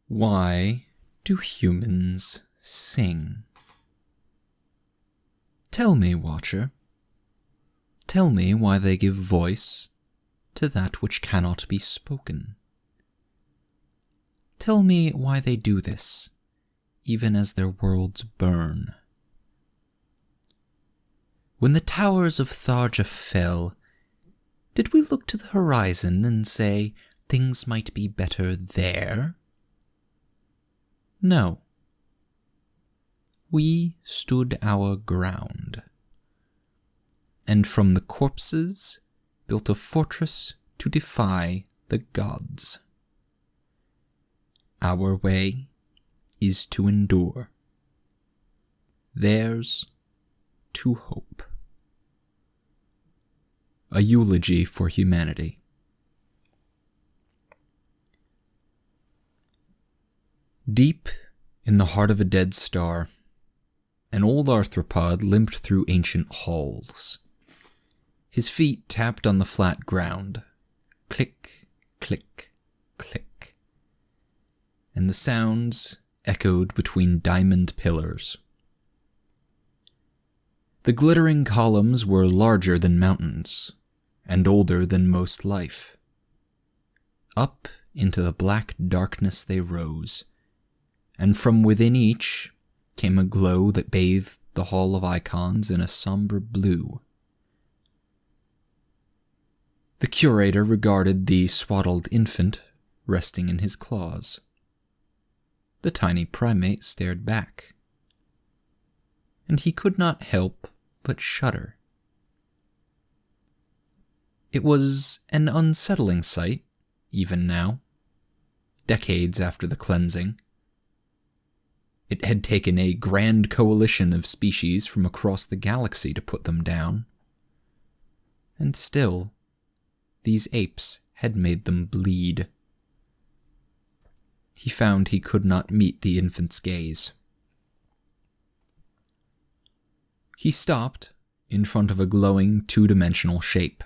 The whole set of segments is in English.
Why do humans sing? Tell me, Watcher. Tell me why they give voice to that which cannot be spoken. Tell me why they do this, even as their worlds burn. When the towers of Tharja fell, did we look to the horizon and say things might be better there? No. We stood our ground, and from the corpses built a fortress to defy the gods. Our way is to endure. Theirs to hope. A eulogy for humanity. Deep in the heart of a dead star, an old arthropod limped through ancient halls. His feet tapped on the flat ground. Click, click, click. And the sounds echoed between diamond pillars. The glittering columns were larger than mountains, and older than most life. Up into the black darkness they rose, and from within each came a glow that bathed the Hall of Icons in a somber blue. The curator regarded the swaddled infant resting in his claws. The tiny primate stared back, and he could not help but shudder. It was an unsettling sight, even now, decades after the cleansing. It had taken a grand coalition of species from across the galaxy to put them down. And still, these apes had made them bleed. He found he could not meet the infant's gaze. He stopped in front of a glowing two-dimensional shape.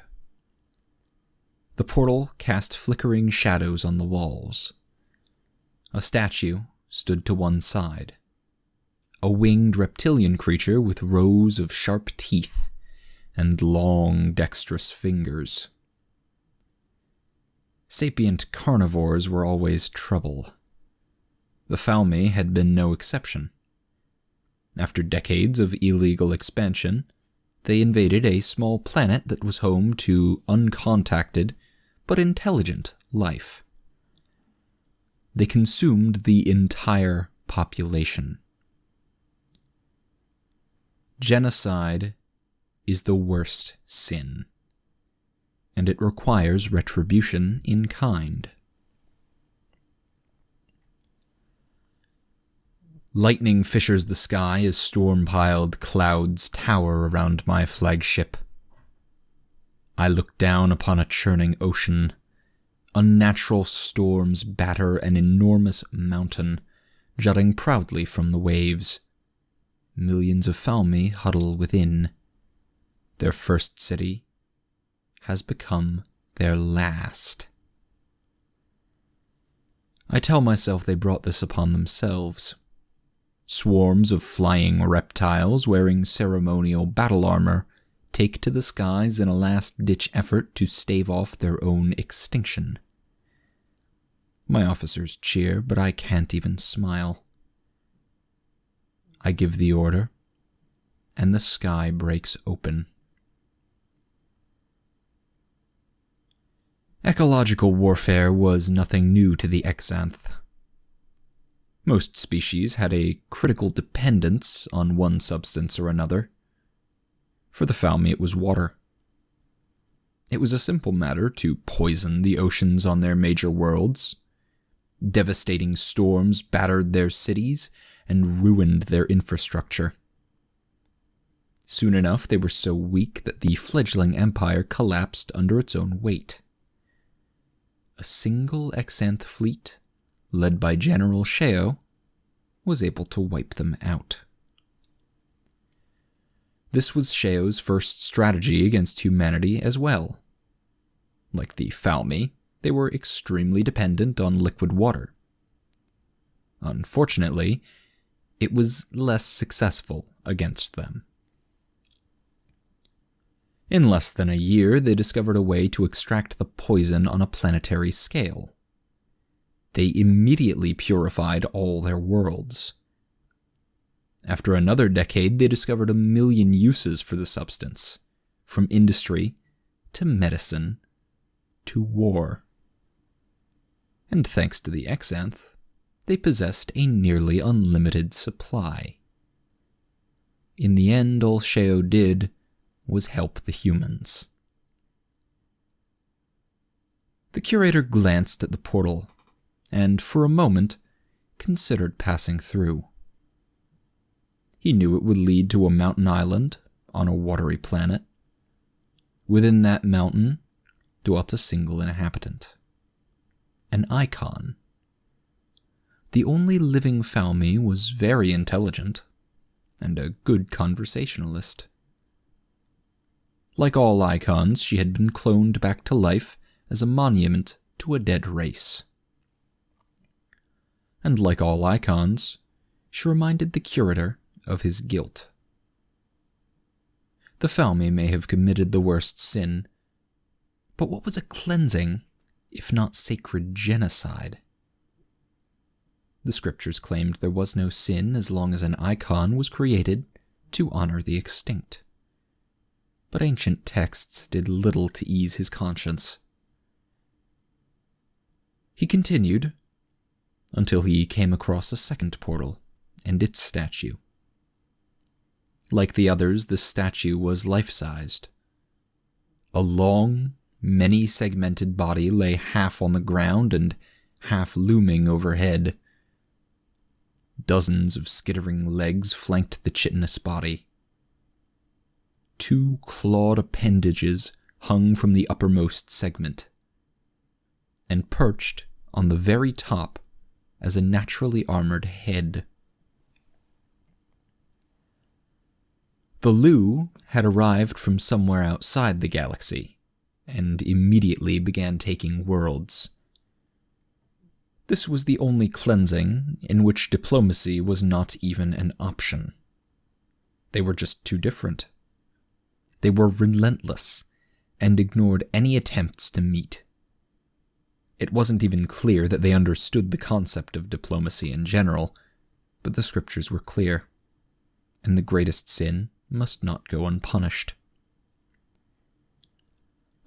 The portal cast flickering shadows on the walls. A statue stood to one side. A winged reptilian creature with rows of sharp teeth and long, dexterous fingers. Sapient carnivores were always trouble. The Falme had been no exception. After decades of illegal expansion, they invaded a small planet that was home to uncontacted but intelligent life. They consumed the entire population. Genocide is the worst sin, and it requires retribution in kind. Lightning fissures the sky as storm-piled clouds tower around my flagship. I look down upon a churning ocean. Unnatural storms batter an enormous mountain, jutting proudly from the waves. Millions of Falme huddle within. Their first city has become their last. I tell myself they brought this upon themselves. Swarms of flying reptiles wearing ceremonial battle armor take to the skies in a last-ditch effort to stave off their own extinction. My officers cheer, but I can't even smile. I give the order, and the sky breaks open. Ecological warfare was nothing new to the Exanth. Most species had a critical dependence on one substance or another. For the Falme, it was water. It was a simple matter to poison the oceans on their major worlds. Devastating storms battered their cities and ruined their infrastructure. Soon enough, they were so weak that the fledgling empire collapsed under its own weight. A single Exanth fleet, led by General Sheo, was able to wipe them out. This was Sheo's first strategy against humanity as well. Like the Falme, they were extremely dependent on liquid water. Unfortunately, it was less successful against them. In less than a year, they discovered a way to extract the poison on a planetary scale. They immediately purified all their worlds. After another decade, they discovered 1 million uses for the substance, from industry to medicine to war. And thanks to the Xanth, they possessed a nearly unlimited supply. In the end, all Sheo did was help the humans. The curator glanced at the portal, and for a moment considered passing through. He knew it would lead to a mountain island on a watery planet. Within that mountain dwelt a single inhabitant, an icon. The only living Falme was very intelligent and a good conversationalist. Like all icons, she had been cloned back to life as a monument to a dead race. And like all icons, she reminded the curator of his guilt. The Falme may have committed the worst sin, but what was a cleansing, if not sacred genocide? The scriptures claimed there was no sin as long as an icon was created to honor the extinct. But ancient texts did little to ease his conscience. He continued until he came across a second portal and its statue. Like the others, this statue was life-sized. A long, many-segmented body lay half on the ground and half looming overhead. Dozens of skittering legs flanked the chitinous body. 2 clawed appendages hung from the uppermost segment, and perched on the very top as a naturally armored head. The Lu had arrived from somewhere outside the galaxy, and immediately began taking worlds. This was the only cleansing in which diplomacy was not even an option. They were just too different. They were relentless, and ignored any attempts to meet. It wasn't even clear that they understood the concept of diplomacy in general, but the scriptures were clear, and the greatest sin must not go unpunished.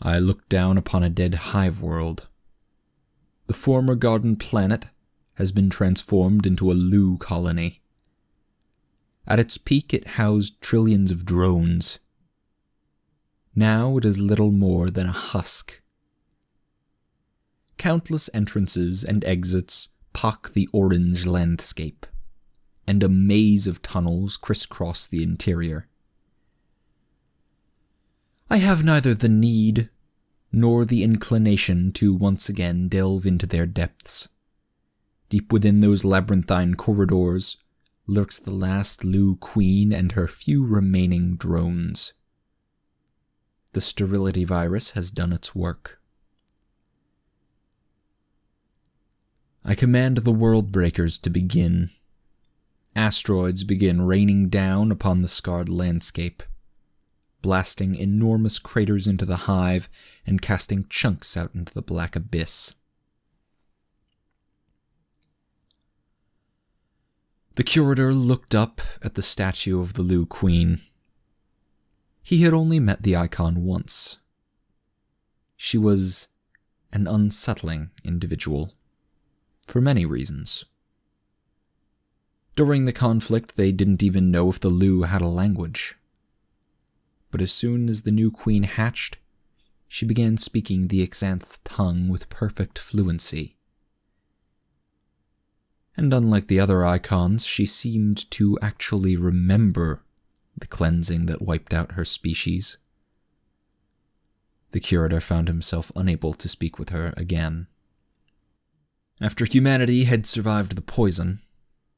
I looked down upon a dead hive world. The former garden planet has been transformed into a Lu colony. At its peak, it housed trillions of drones. Now it is little more than a husk. Countless entrances and exits pock the orange landscape, and a maze of tunnels crisscross the interior. I have neither the need nor the inclination to once again delve into their depths. Deep within those labyrinthine corridors lurks the last Lu Queen and her few remaining drones. The sterility virus has done its work. I command the world breakers to begin. Asteroids begin raining down upon the scarred landscape, blasting enormous craters into the hive and casting chunks out into the black abyss. The curator looked up at the statue of the Lu Queen. He had only met the icon once. She was an unsettling individual, for many reasons. During the conflict, they didn't even know if the Lu had a language. But as soon as the new queen hatched, she began speaking the Xanth tongue with perfect fluency. And unlike the other icons, she seemed to actually remember the cleansing that wiped out her species. The curator found himself unable to speak with her again. After humanity had survived the poison,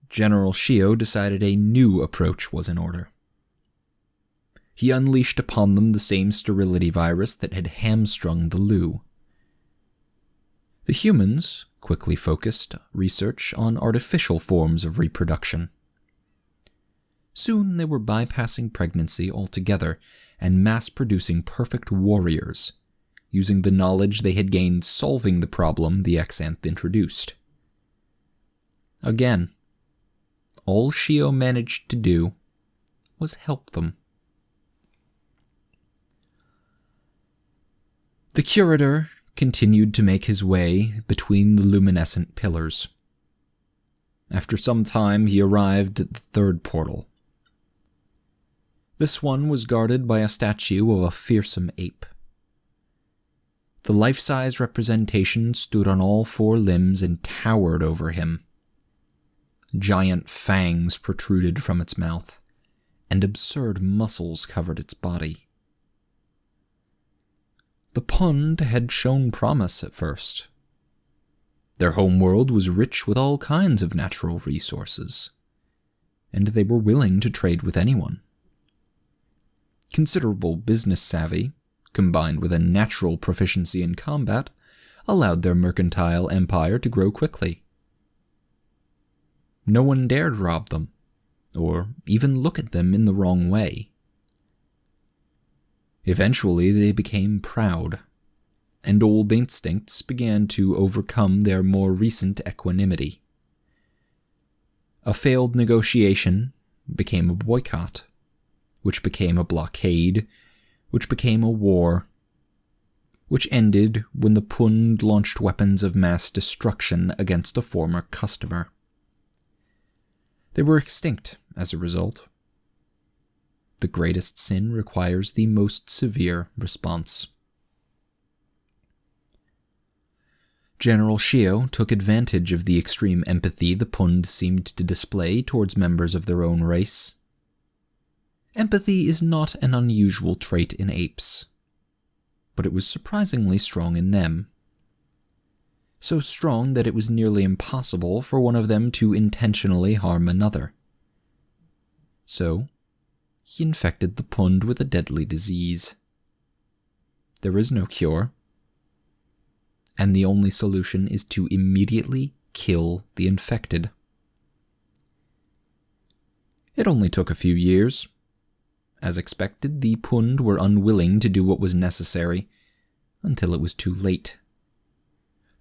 General Sheo decided a new approach was in order. He unleashed upon them the same sterility virus that had hamstrung the Lu. The humans quickly focused research on artificial forms of reproduction. Soon they were bypassing pregnancy altogether and mass-producing perfect warriors, using the knowledge they had gained solving the problem the Exanth introduced. Again, all Shio managed to do was help them. The curator continued to make his way between the luminescent pillars. After some time, he arrived at the third portal. This one was guarded by a statue of a fearsome ape. The life-size representation stood on all four limbs and towered over him. Giant fangs protruded from its mouth, and absurd muscles covered its body. The Pund had shown promise at first. Their homeworld was rich with all kinds of natural resources, and they were willing to trade with anyone. Considerable business savvy, combined with a natural proficiency in combat, allowed their mercantile empire to grow quickly. No one dared rob them, or even look at them in the wrong way. Eventually they became proud, and old instincts began to overcome their more recent equanimity. A failed negotiation became a boycott, which became a blockade, which became a war, which ended when the Pund launched weapons of mass destruction against a former customer. They were extinct as a result. The greatest sin requires the most severe response. General Shio took advantage of the extreme empathy the Pund seemed to display towards members of their own race. Empathy is not an unusual trait in apes, but it was surprisingly strong in them. So strong that it was nearly impossible for one of them to intentionally harm another. So, he infected the Pund with a deadly disease. There is no cure, and the only solution is to immediately kill the infected. It only took a few years. As expected, the Pund were unwilling to do what was necessary, until it was too late.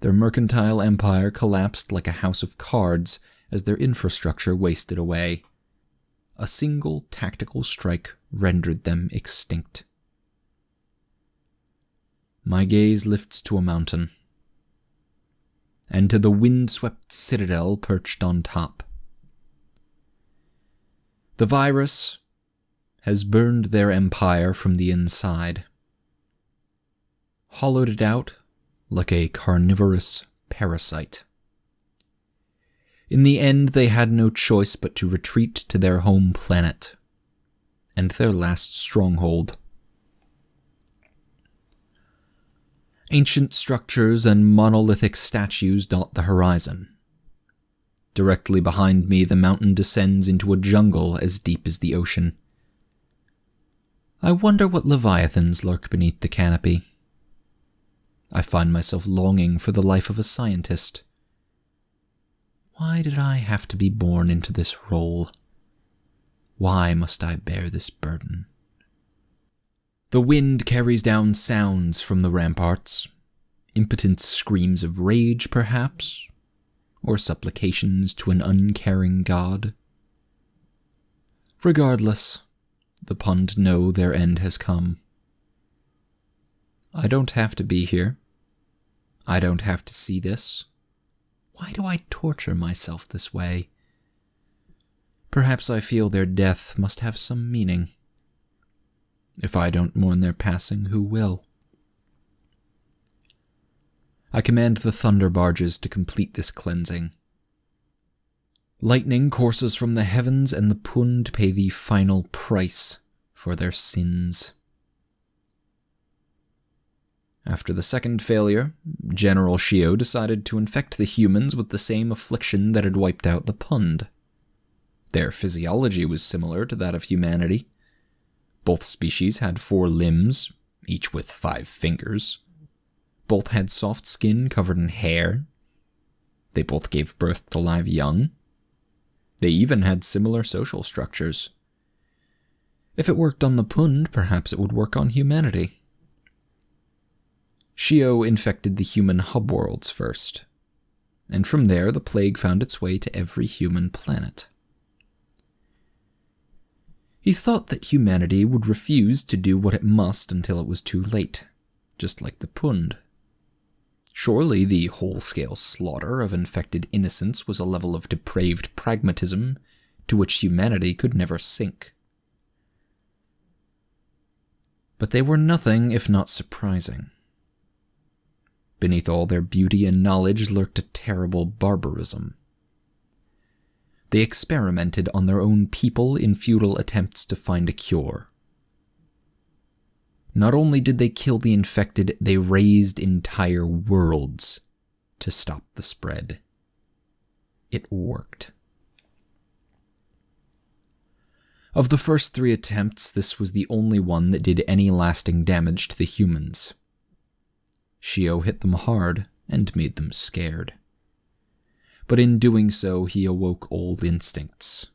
Their mercantile empire collapsed like a house of cards as their infrastructure wasted away. A single tactical strike rendered them extinct. My gaze lifts to a mountain, and to the wind-swept citadel perched on top. The virus has burned their empire from the inside, hollowed it out like a carnivorous parasite. In the end, they had no choice but to retreat to their home planet, and their last stronghold. Ancient structures and monolithic statues dot the horizon. Directly behind me, the mountain descends into a jungle as deep as the ocean. I wonder what leviathans lurk beneath the canopy. I find myself longing for the life of a scientist. Why did I have to be born into this role? Why must I bear this burden? The wind carries down sounds from the ramparts, impotent screams of rage, perhaps, or supplications to an uncaring god. Regardless, the Pund know their end has come. I don't have to be here. I don't have to see this. Why do I torture myself this way? Perhaps I feel their death must have some meaning. If I don't mourn their passing, who will? I command the thunder barges to complete this cleansing. Lightning courses from the heavens, and the Pund pay the final price for their sins. After the second failure, General Shio decided to infect the humans with the same affliction that had wiped out the Pund. Their physiology was similar to that of humanity. Both species had 4 limbs, each with 5 fingers. Both had soft skin covered in hair. They both gave birth to live young. They even had similar social structures. If it worked on the Pund, perhaps it would work on humanity. Shio infected the human hub worlds first, and from there the plague found its way to every human planet. He thought that humanity would refuse to do what it must until it was too late, just like the Pund. Surely the whole-scale slaughter of infected innocents was a level of depraved pragmatism to which humanity could never sink. But they were nothing if not surprising. Beneath all their beauty and knowledge lurked a terrible barbarism. They experimented on their own people in futile attempts to find a cure. Not only did they kill the infected, they razed entire worlds to stop the spread. It worked. Of the first 3 attempts, this was the only one that did any lasting damage to the humans. Shio hit them hard and made them scared. But in doing so, he awoke old instincts.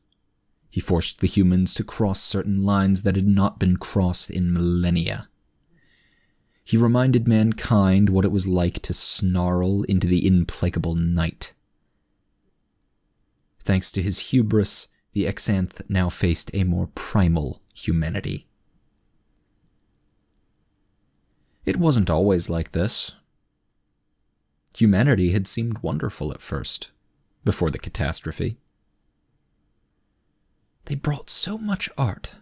He forced the humans to cross certain lines that had not been crossed in millennia. He reminded mankind what it was like to snarl into the implacable night. Thanks to his hubris, the Exanth now faced a more primal humanity. It wasn't always like this. Humanity had seemed wonderful at first, before the catastrophe. They brought so much art,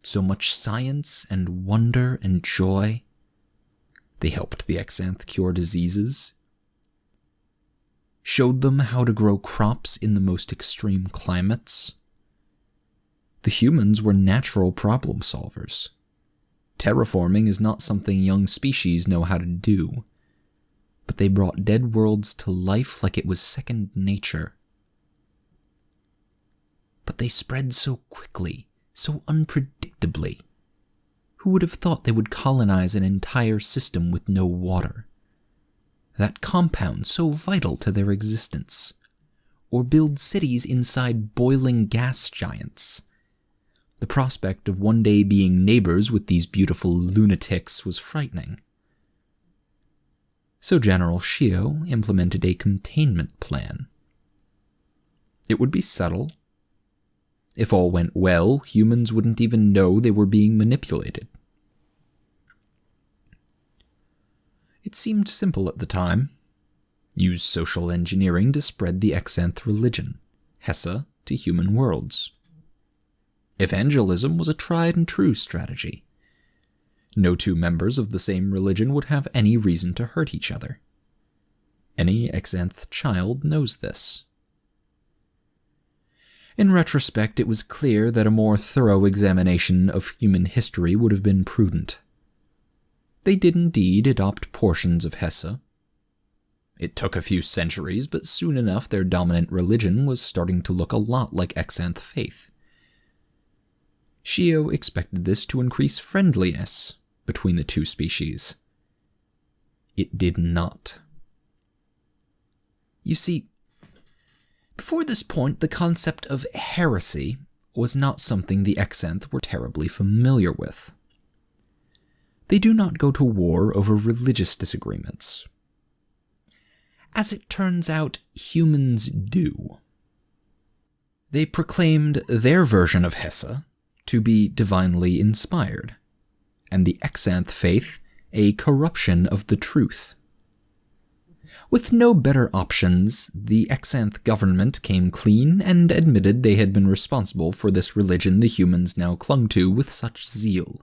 so much science and wonder and joy. They helped the Exanth cure diseases, showed them how to grow crops in the most extreme climates. The humans were natural problem solvers. Terraforming is not something young species know how to do, but they brought dead worlds to life like it was second nature. But they spread so quickly, so unpredictably. Who would have thought they would colonize an entire system with no water? That compound so vital to their existence. Or build cities inside boiling gas giants. The prospect of one day being neighbors with these beautiful lunatics was frightening. So General Shio implemented a containment plan. It would be subtle. If all went well, humans wouldn't even know they were being manipulated. It seemed simple at the time. Use social engineering to spread the Exanth religion, Hessa, to human worlds. Evangelism was a tried and true strategy. No 2 members of the same religion would have any reason to hurt each other. Any Exanth child knows this. In retrospect, it was clear that a more thorough examination of human history would have been prudent. They did indeed adopt portions of Hessa. It took a few centuries, but soon enough their dominant religion was starting to look a lot like Exanth faith. Shio expected this to increase friendliness between the 2 species. It did not. You see, before this point, the concept of heresy was not something the Exanth were terribly familiar with. They do not go to war over religious disagreements. As it turns out, humans do. They proclaimed their version of Hessa to be divinely inspired, and the Exanth faith a corruption of the truth. With no better options, the Exanth government came clean and admitted they had been responsible for this religion the humans now clung to with such zeal.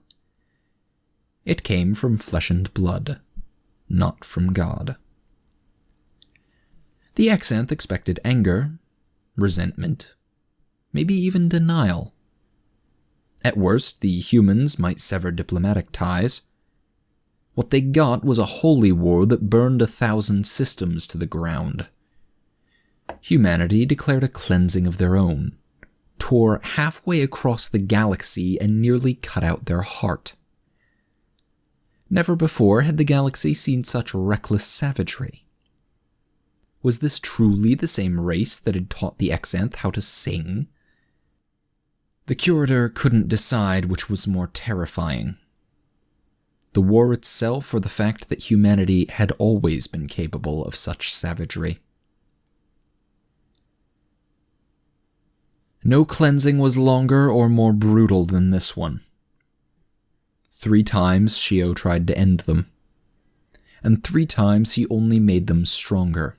It came from flesh and blood, not from God. The Exanth expected anger, resentment, maybe even denial. At worst, the humans might sever diplomatic ties. What they got was a holy war that burned 1,000 systems to the ground. Humanity declared a cleansing of their own, tore halfway across the galaxy and nearly cut out their heart. Never before had the galaxy seen such reckless savagery. Was this truly the same race that had taught the Exanth how to sing? The curator couldn't decide which was more terrifying: the war itself, or the fact that humanity had always been capable of such savagery. No cleansing was longer or more brutal than this one. 3 times Shio tried to end them, and 3 times he only made them stronger.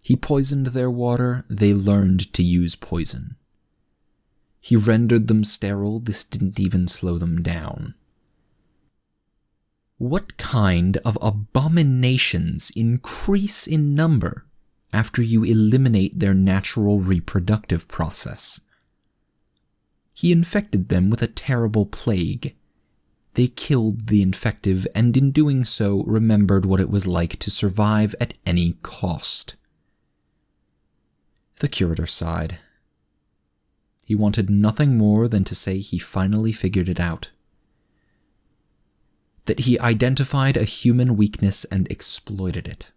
He poisoned their water, they learned to use poison. He rendered them sterile, this didn't even slow them down. What kind of abominations increase in number after you eliminate their natural reproductive process? He infected them with a terrible plague. They killed the infective, and in doing so remembered what it was like to survive at any cost. The curator sighed. He wanted nothing more than to say he finally figured it out. That he identified a human weakness and exploited it.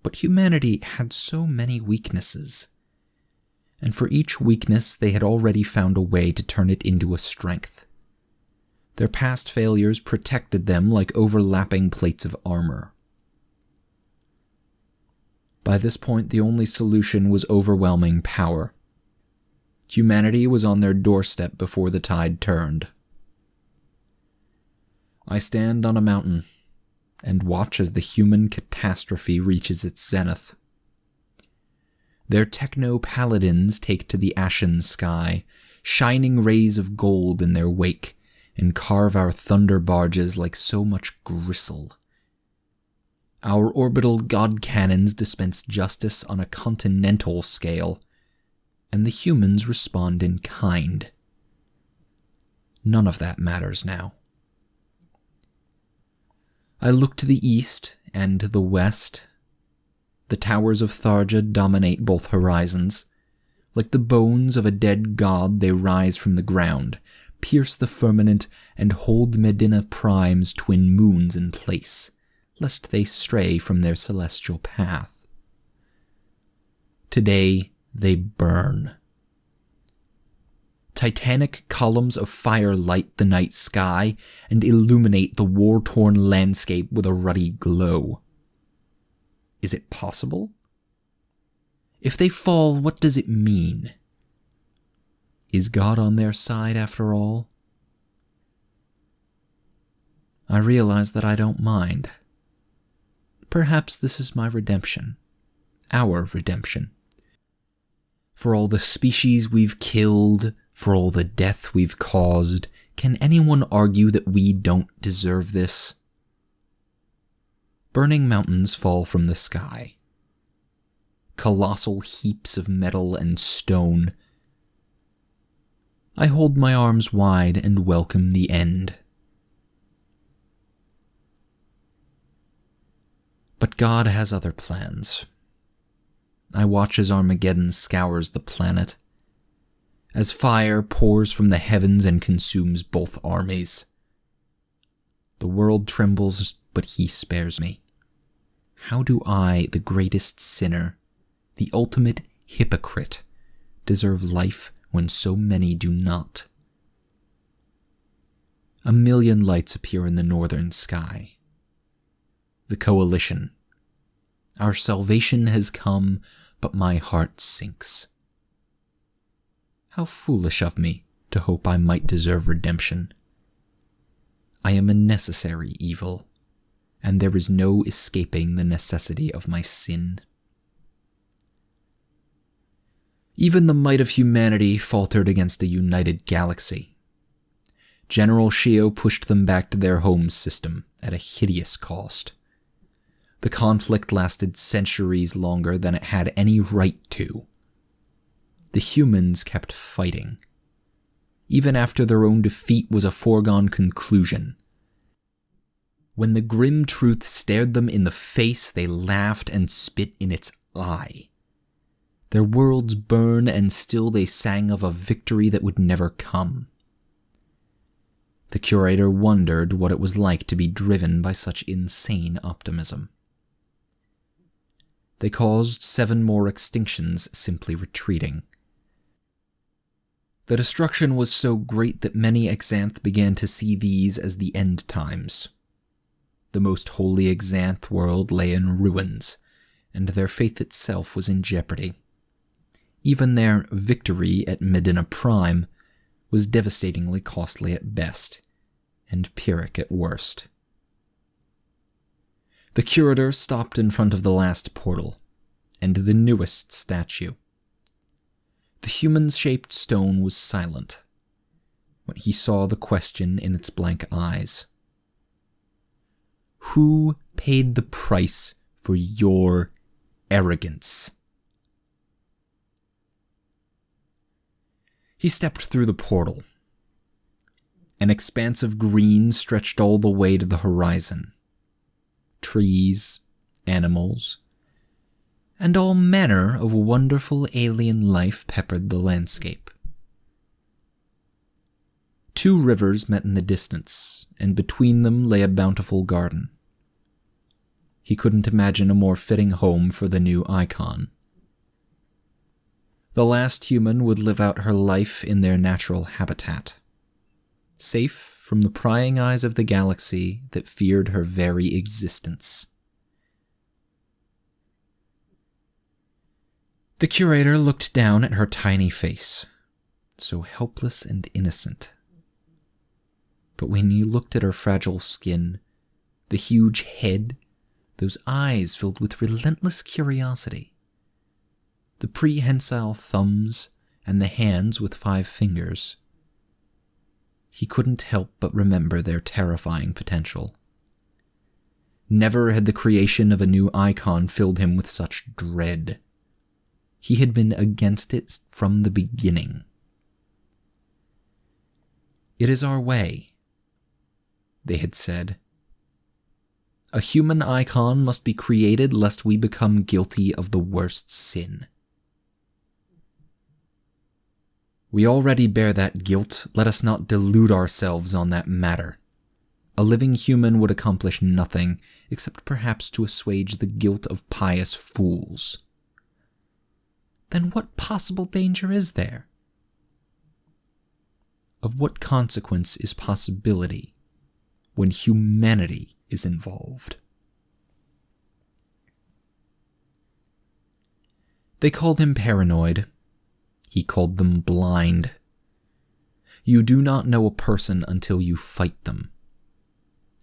But humanity had so many weaknesses, and for each weakness they had already found a way to turn it into a strength. Their past failures protected them like overlapping plates of armor. By this point, the only solution was overwhelming power. Humanity was on their doorstep before the tide turned. I stand on a mountain and watch as the human catastrophe reaches its zenith. Their techno-paladins take to the ashen sky, shining rays of gold in their wake, and carve our thunder barges like so much gristle. Our orbital god cannons dispense justice on a continental scale, and the humans respond in kind. None of that matters now. I look to the east and to the west. The towers of Tharja dominate both horizons. Like the bones of a dead god, they rise from the ground, pierce the firmament, and hold Medina Prime's twin moons in place, lest they stray from their celestial path. Today, they burn. Titanic columns of fire light the night sky and illuminate the war-torn landscape with a ruddy glow. Is it possible? If they fall, what does it mean? Is God on their side after all? I realize that I don't mind. Perhaps this is my redemption. Our redemption. For all the species we've killed, for all the death we've caused, can anyone argue that we don't deserve this? Burning mountains fall from the sky. Colossal heaps of metal and stone. I hold my arms wide and welcome the end. But God has other plans. I watch as Armageddon scours the planet, as fire pours from the heavens and consumes both armies. The world trembles, but he spares me. How do I, the greatest sinner, the ultimate hypocrite, deserve life when so many do not? A million lights appear in the northern sky. The coalition. Our salvation has come, but my heart sinks. How foolish of me to hope I might deserve redemption. I am a necessary evil, and there is no escaping the necessity of my sin. Even the might of humanity faltered against a united galaxy. General Shio pushed them back to their home system at a hideous cost. The conflict lasted centuries longer than it had any right to. The humans kept fighting, even after their own defeat was a foregone conclusion. When the grim truth stared them in the face, they laughed and spit in its eye. Their worlds burned, and still they sang of a victory that would never come. The curator wondered what it was like to be driven by such insane optimism. They caused 7 more extinctions simply retreating. The destruction was so great that many Exanth began to see these as the end times. The most holy Exanth world lay in ruins, and their faith itself was in jeopardy. Even their victory at Medina Prime was devastatingly costly at best, and Pyrrhic at worst. The curator stopped in front of the last portal, and the newest statue. The human-shaped stone was silent, when he saw the question in its blank eyes. Who paid the price for your arrogance? He stepped through the portal. An expanse of green stretched all the way to the horizon. Trees, animals, and all manner of wonderful alien life peppered the landscape. 2 rivers met in the distance, and between them lay a bountiful garden. He couldn't imagine a more fitting home for the new icon. The last human would live out her life in their natural habitat, safe from the prying eyes of the galaxy that feared her very existence. The curator looked down at her tiny face, so helpless and innocent. But when he looked at her fragile skin, the huge head, those eyes filled with relentless curiosity, the prehensile thumbs, and the hands with 5 fingers, he couldn't help but remember their terrifying potential. Never had the creation of a new icon filled him with such dread. He had been against it from the beginning. "It is our way," they had said. "A human icon must be created lest we become guilty of the worst sin. We already bear that guilt, let us not delude ourselves on that matter. A living human would accomplish nothing, except perhaps to assuage the guilt of pious fools. Then what possible danger is there? Of what consequence is possibility when humanity is involved?" They called him paranoid. He called them blind. You do not know a person until you fight them,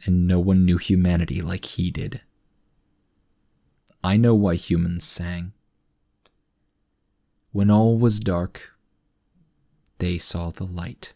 and no one knew humanity like he did. I know why humans sang. When all was dark, they saw the light.